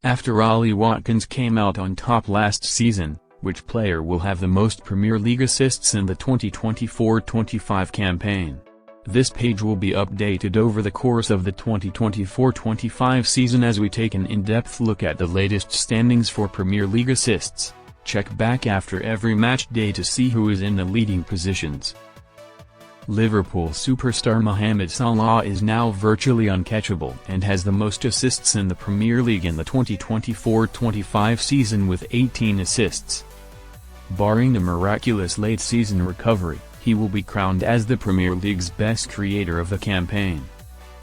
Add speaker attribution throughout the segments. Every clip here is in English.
Speaker 1: After Ollie Watkins came out on top last season, which player will have the most Premier League assists in the 2024-25 campaign? This page will be updated over the course of the 2024-25 season as we take an in-depth look at the latest standings for Premier League assists. Check back after every match day to see who is in the leading positions. Liverpool superstar Mohamed Salah is now virtually uncatchable and has the most assists in the Premier League in the 2024-25 season with 18 assists. Barring the miraculous late-season recovery, he will be crowned as the Premier League's best creator of the campaign.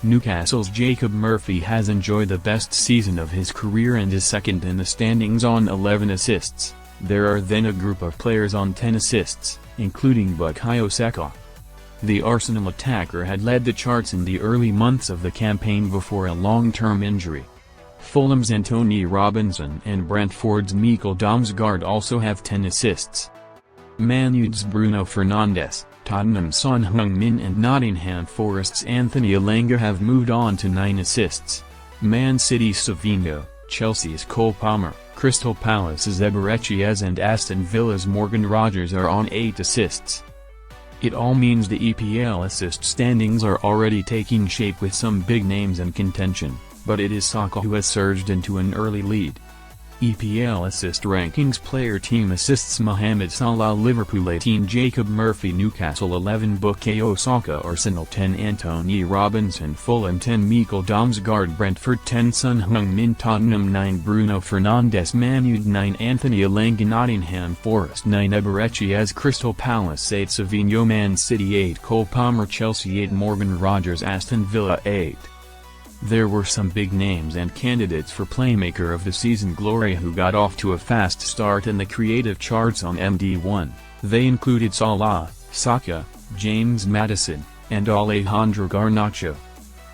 Speaker 1: Newcastle's Jacob Murphy has enjoyed the best season of his career and is second in the standings on 11 assists. There are then a group of players on 10 assists, including Bukayo Saka. The Arsenal attacker had led the charts in the early months of the campaign before a long-term injury. Fulham's Antonee and Brentford's Mikel Damsgaard also have 10 assists. Man U's Bruno Fernandes, Tottenham's Son Heung-min and Nottingham Forest's Anthony Elanga have moved on to 9 assists. Man City's Savinho, Chelsea's Cole Palmer, Crystal Palace's Eberechiez and Aston Villa's Morgan Rogers are on 8 assists. It all means the EPL assist standings are already taking shape with some big names in contention, but it is Saka who has surged into an early lead. EPL assist rankings: player team assists: Mohamed Salah Liverpool 18, Jacob Murphy Newcastle 11, Bukayo Saka Arsenal 10, Antonee Robinson Fulham 10, Mikel Damsgaard Brentford 10, Son Heung-min Tottenham 9, Bruno Fernandes Man U 9, Anthony Elanga Nottingham Forest 9, Eberechiez Crystal Palace 8, Savinho Man City 8, Cole Palmer Chelsea 8, Morgan Rogers Aston Villa 8. There were some big names and candidates for Playmaker of the Season glory who got off to a fast start in the creative charts on MD1. They included Salah, Saka, James Maddison, and Alejandro Garnacho.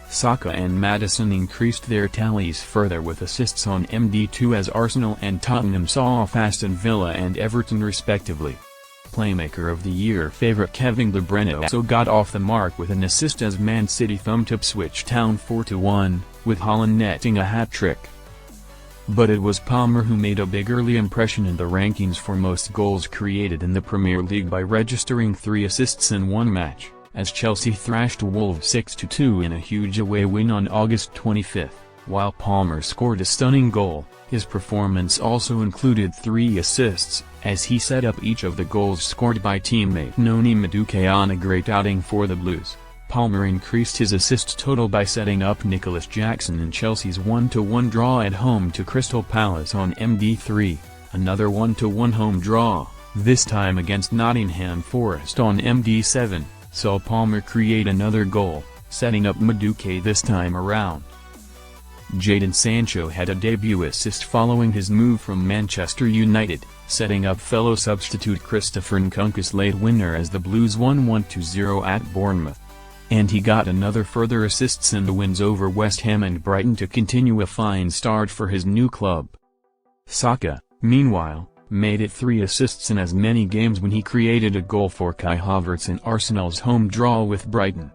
Speaker 1: Saka and Maddison increased their tallies further with assists on MD2 as Arsenal and Tottenham saw off Aston Villa and Everton respectively. Playmaker of the Year favourite Kevin De Bruyne also got off the mark with an assist as Man City thumped Ipswich Town 4-1, with Haaland netting a hat-trick. But it was Palmer who made a big early impression in the rankings for most goals created in the Premier League by registering 3 assists in one match, as Chelsea thrashed Wolves 6-2 in a huge away win on August 25. While Palmer scored a stunning goal, his performance also included 3 assists, as he set up each of the goals scored by teammate Noni Madueke on a great outing for the Blues. Palmer increased his assist total by setting up Nicholas Jackson in Chelsea's 1-1 draw at home to Crystal Palace on MD3, another 1-1 home draw, this time against Nottingham Forest on MD7, saw Palmer create another goal, setting up Madueke this time around. Jadon Sancho had a debut assist following his move from Manchester United, setting up fellow substitute Christopher Nkunku's late winner as the Blues won 1-0 at Bournemouth. And he got another further assists in the wins over West Ham and Brighton to continue a fine start for his new club. Saka, meanwhile, made it 3 assists in as many games when he created a goal for Kai Havertz in Arsenal's home draw with Brighton.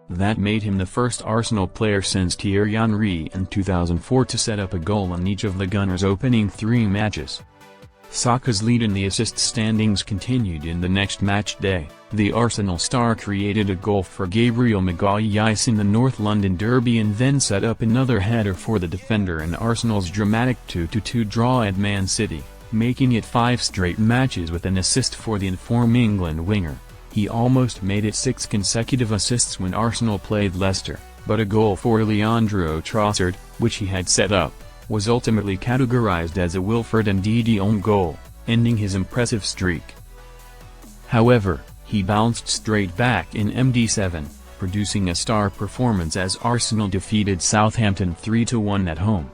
Speaker 1: That made him the first Arsenal player since Thierry Henry in 2004 to set up a goal in each of the Gunners' opening 3 matches. Saka's lead in the assist standings continued in the next match day. The Arsenal star created a goal for Gabriel Magalhaes in the North London derby and then set up another header for the defender in Arsenal's dramatic 2-2 draw at Man City, making it 5 straight matches with an assist for the informed England winger. He almost made it 6 consecutive assists when Arsenal played Leicester, but a goal for Leandro Trossard, which he had set up, was ultimately categorized as a Wilfred Ndidi own goal, ending his impressive streak. However, he bounced straight back in MD7, producing a star performance as Arsenal defeated Southampton 3-1 at home.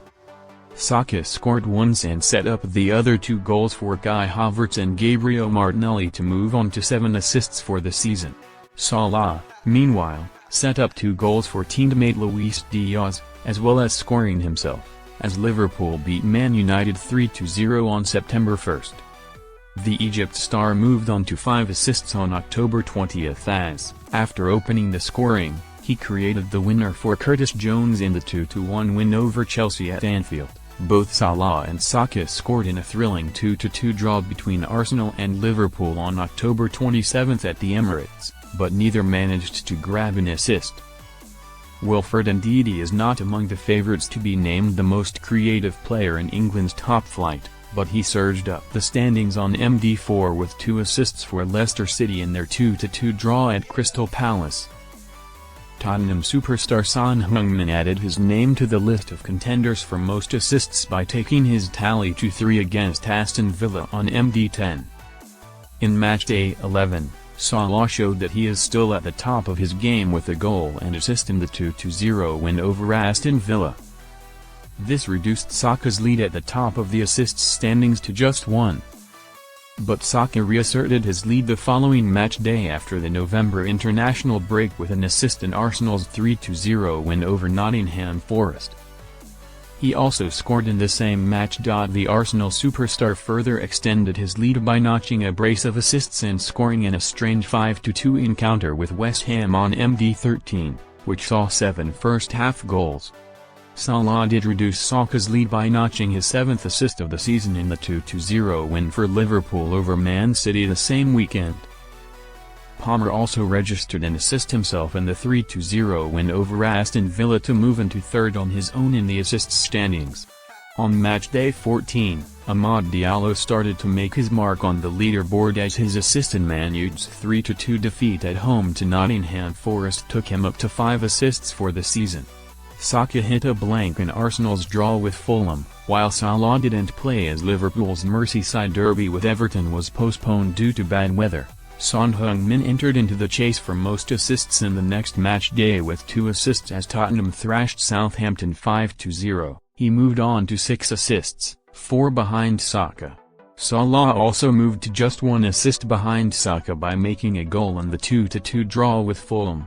Speaker 1: Saka scored once and set up the other 2 goals for Kai Havertz and Gabriel Martinelli to move on to 7 assists for the season. Salah, meanwhile, set up 2 goals for teammate Luis Diaz, as well as scoring himself, as Liverpool beat Man United 3-0 on September 1. The Egypt star moved on to 5 assists on October 20 as, after opening the scoring, he created the winner for Curtis Jones in the 2-1 win over Chelsea at Anfield. Both Salah and Saka scored in a thrilling 2-2 draw between Arsenal and Liverpool on October 27 at the Emirates, but neither managed to grab an assist. Wilfred Ndidi is not among the favourites to be named the most creative player in England's top flight, but he surged up the standings on MD4 with 2 assists for Leicester City in their 2-2 draw at Crystal Palace. Tottenham superstar Son Heung-min added his name to the list of contenders for most assists by taking his tally to 3 against Aston Villa on MD10. In matchday 11, Salah showed that he is still at the top of his game with a goal and assist in the 2-0 win over Aston Villa. This reduced Saka's lead at the top of the assists standings to just 1. But Saka reasserted his lead the following match day after the November international break with an assist in Arsenal's 3-0 win over Nottingham Forest. He also scored in the same match. The Arsenal superstar further extended his lead by notching a brace of assists and scoring in a strange 5-2 encounter with West Ham on MD13, which saw 7 first-half goals. Salah did reduce Saka's lead by notching his 7th assist of the season in the 2-0 win for Liverpool over Man City the same weekend. Palmer also registered an assist himself in the 3-0 win over Aston Villa to move into 3rd on his own in the assists standings. On matchday 14, Amad Diallo started to make his mark on the leaderboard as his assist in Man U's 3-2 defeat at home to Nottingham Forest took him up to 5 assists for the season. Saka hit a blank in Arsenal's draw with Fulham, while Salah didn't play as Liverpool's Merseyside derby with Everton was postponed due to bad weather. Son Heung-min entered into the chase for most assists in the next match day with 2 assists as Tottenham thrashed Southampton 5-0. He moved on to 6 assists, 4 behind Saka. Salah also moved to just 1 assist behind Saka by making a goal in the 2-2 draw with Fulham.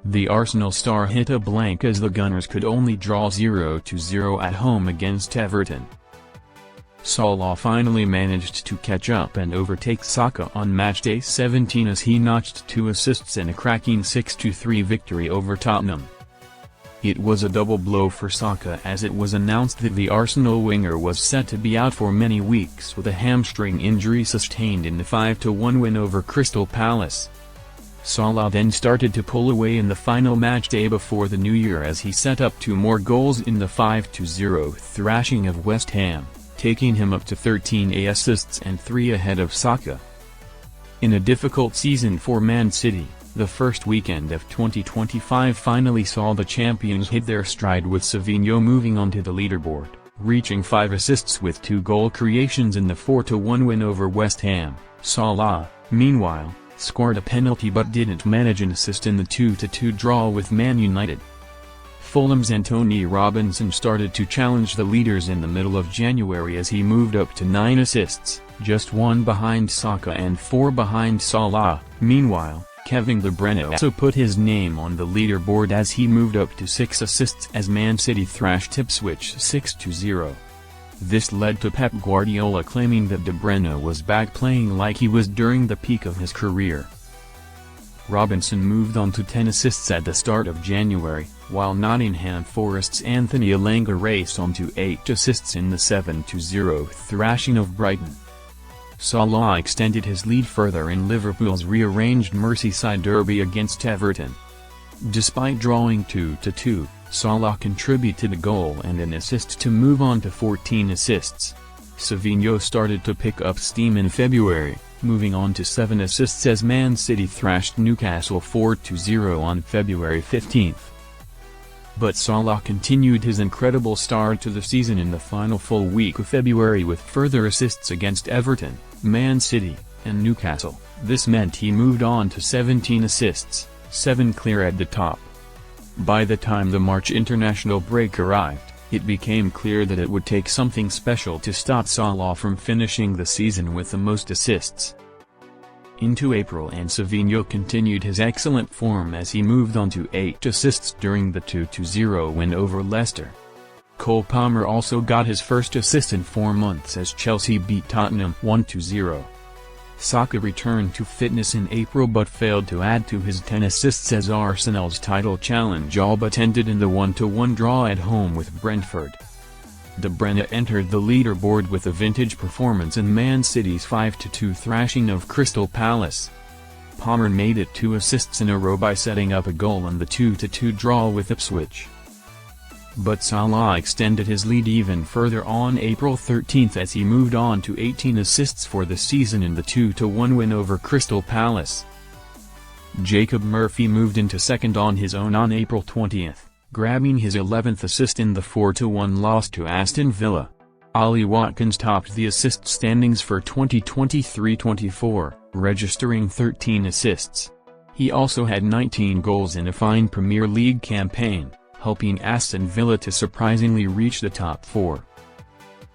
Speaker 1: The Arsenal star hit a blank as the Gunners could only draw 0-0 at home against Everton. Salah finally managed to catch up and overtake Saka on matchday 17 as he notched 2 assists in a cracking 6-3 victory over Tottenham. It was a double blow for Saka as it was announced that the Arsenal winger was set to be out for many weeks with a hamstring injury sustained in the 5-1 win over Crystal Palace. Salah then started to pull away in the final matchday before the new year as he set up 2 more goals in the 5-0 thrashing of West Ham, taking him up to 13 assists and 3 ahead of Saka. In a difficult season for Man City, the first weekend of 2025 finally saw the champions hit their stride with Savinho moving onto the leaderboard, reaching 5 assists with 2 goal creations in the 4-1 win over West Ham. Salah, meanwhile, scored a penalty but didn't manage an assist in the 2-2 draw with Man United. Fulham's Antonee Robinson started to challenge the leaders in the middle of January as he moved up to 9 assists, just 1 behind Saka and 4 behind Salah. Meanwhile, Kevin De Bruyne also put his name on the leaderboard as he moved up to 6 assists as Man City thrashed Ipswich 6-0. This led to Pep Guardiola claiming that De Bruyne was back playing like he was during the peak of his career. Robinson moved on to 10 assists at the start of January, while Nottingham Forest's Anthony Elanga raced on to 8 assists in the 7-0 thrashing of Brighton. Salah extended his lead further in Liverpool's rearranged Merseyside derby against Everton. Despite drawing 2-2, Salah contributed a goal and an assist to move on to 14 assists. Savinho started to pick up steam in February, moving on to 7 assists as Man City thrashed Newcastle 4-0 on February 15. But Salah continued his incredible start to the season in the final full week of February with further assists against Everton, Man City, and Newcastle. This meant he moved on to 17 assists, 7 clear at the top. By the time the March international break arrived, it became clear that it would take something special to stop Salah from finishing the season with the most assists. Into April and Savinho continued his excellent form as he moved on to 8 assists during the 2-0 win over Leicester. Cole Palmer also got his first assist in 4 months as Chelsea beat Tottenham 1-0. Saka returned to fitness in April but failed to add to his 10 assists as Arsenal's title challenge all but ended in the 1-1 draw at home with Brentford. De Bruyne entered the leaderboard with a vintage performance in Man City's 5-2 thrashing of Crystal Palace. Palmer made it 2 assists in a row by setting up a goal in the 2-2 draw with Ipswich. But Salah extended his lead even further on April 13 as he moved on to 18 assists for the season in the 2-1 win over Crystal Palace. Jacob Murphy moved into second on his own on April 20, grabbing his 11th assist in the 4-1 loss to Aston Villa. Ollie Watkins topped the assist standings for 2023-24, registering 13 assists. He also had 19 goals in a fine Premier League campaign, helping Aston Villa to surprisingly reach the top 4.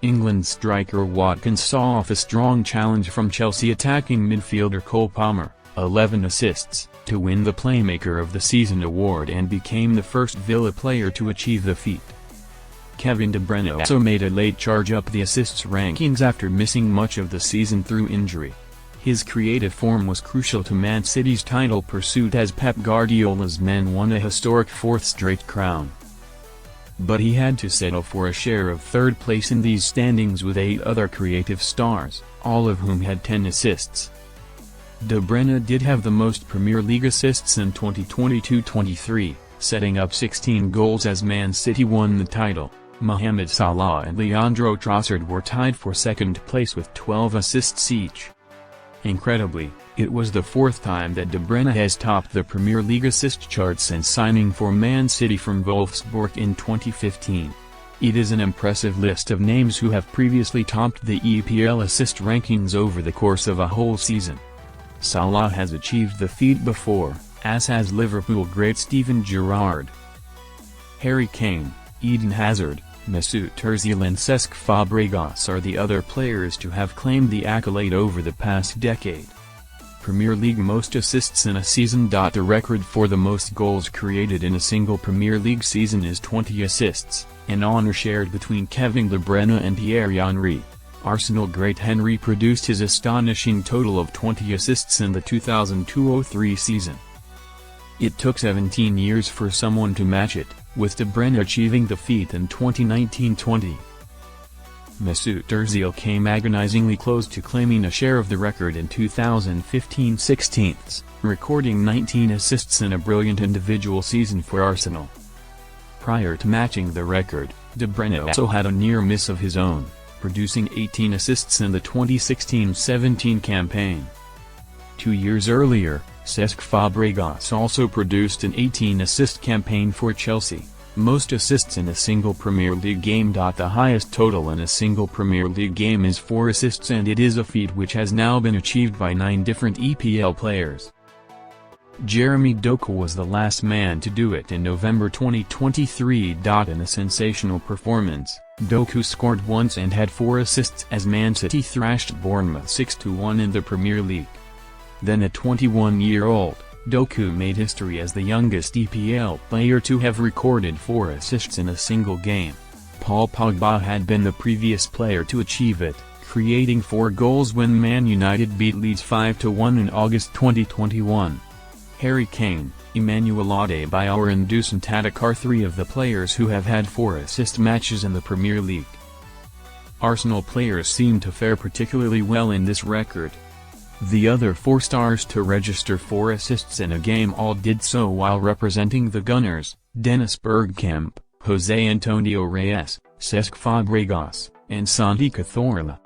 Speaker 1: England striker Watkins saw off a strong challenge from Chelsea attacking midfielder Cole Palmer, 11 assists, to win the Playmaker of the Season award and became the first Villa player to achieve the feat. Kevin De Bruyne also made a late charge up the assists rankings after missing much of the season through injury. His creative form was crucial to Man City's title pursuit as Pep Guardiola's men won a historic 4th straight crown. But he had to settle for a share of 3rd place in these standings with 8 other creative stars, all of whom had 10 assists. De Bruyne did have the most Premier League assists in 2022-23, setting up 16 goals as Man City won the title. Mohamed Salah and Leandro Trossard were tied for 2nd place with 12 assists each. Incredibly, it was the 4th time that De Bruyne has topped the Premier League assist chart since signing for Man City from Wolfsburg in 2015. It is an impressive list of names who have previously topped the EPL assist rankings over the course of a whole season. Salah has achieved the feat before, as has Liverpool great Steven Gerrard. Harry Kane, Eden Hazard, Mesut Ozil and Cesc Fabregas are the other players to have claimed the accolade over the past decade. Premier League most assists in a season. The record for the most goals created in a single Premier League season is 20 assists, an honor shared between Kevin De Bruyne and Thierry Henry. Arsenal great Henry produced his astonishing total of 20 assists in the 2002-03 season. It took 17 years for someone to match it, with De Bruyne achieving the feat in 2019-20. Mesut Ozil came agonizingly close to claiming a share of the record in 2015-16, recording 19 assists in a brilliant individual season for Arsenal. Prior to matching the record, De Bruyne also had a near miss of his own, producing 18 assists in the 2016-17 campaign. 2 years earlier, Cesc Fabregas also produced an 18-assist campaign for Chelsea, most assists in a single Premier League game. The highest total in a single Premier League game is 4 assists, and it is a feat which has now been achieved by 9 different EPL players. Jeremy Doku was the last man to do it in November 2023. In a sensational performance, Doku scored once and had 4 assists as Man City thrashed Bournemouth 6-1 in the Premier League. Then at 21-year-old, Doku made history as the youngest EPL player to have recorded 4 assists in a single game. Paul Pogba had been the previous player to achieve it, creating 4 goals when Man United beat Leeds 5-1 in August 2021. Harry Kane, Emmanuel Adebayor and Dusan Tadic are 3 of the players who have had 4 assist matches in the Premier League. Arsenal players seem to fare particularly well in this record. The other 4 stars to register 4 assists in a game all did so while representing the Gunners: Dennis Bergkamp, Jose Antonio Reyes, Cesc Fabregas, and Santi Cazorla.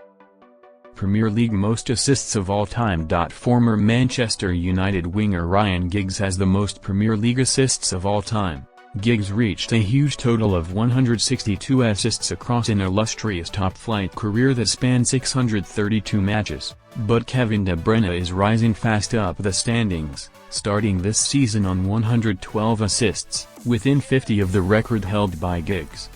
Speaker 1: Premier League most assists of all time. Former Manchester United winger Ryan Giggs has the most Premier League assists of all time. Giggs reached a huge total of 162 assists across an illustrious top-flight career that spanned 632 matches, but Kevin De Bruyne is rising fast up the standings, starting this season on 112 assists, within 50 of the record held by Giggs.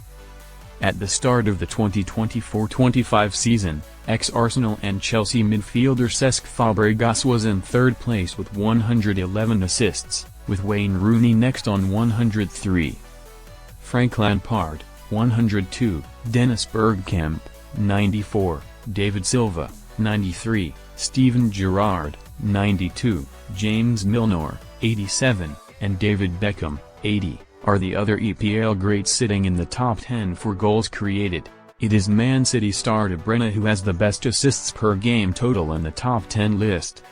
Speaker 1: At the start of the 2024-25 season, ex-Arsenal and Chelsea midfielder Cesc Fabregas was in 3rd place with 111 assists, with Wayne Rooney next on 103. Frank Lampard, 102, Dennis Bergkamp, 94, David Silva, 93, Steven Gerrard, 92, James Milner, 87, and David Beckham, 80, are the other EPL greats sitting in the top 10 for goals created. It is Man City star De Bruyne who has the best assists per game total in the top 10 list.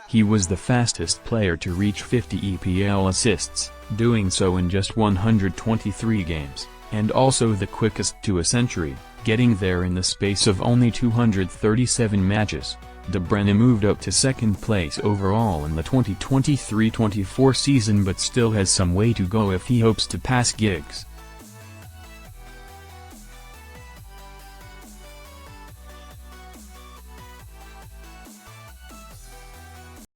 Speaker 1: He was the fastest player to reach 50 EPL assists, doing so in just 123 games, and also the quickest to a century, getting there in the space of only 237 matches. De Bruyne moved up to second place overall in the 2023-24 season but still has some way to go if he hopes to pass Giggs.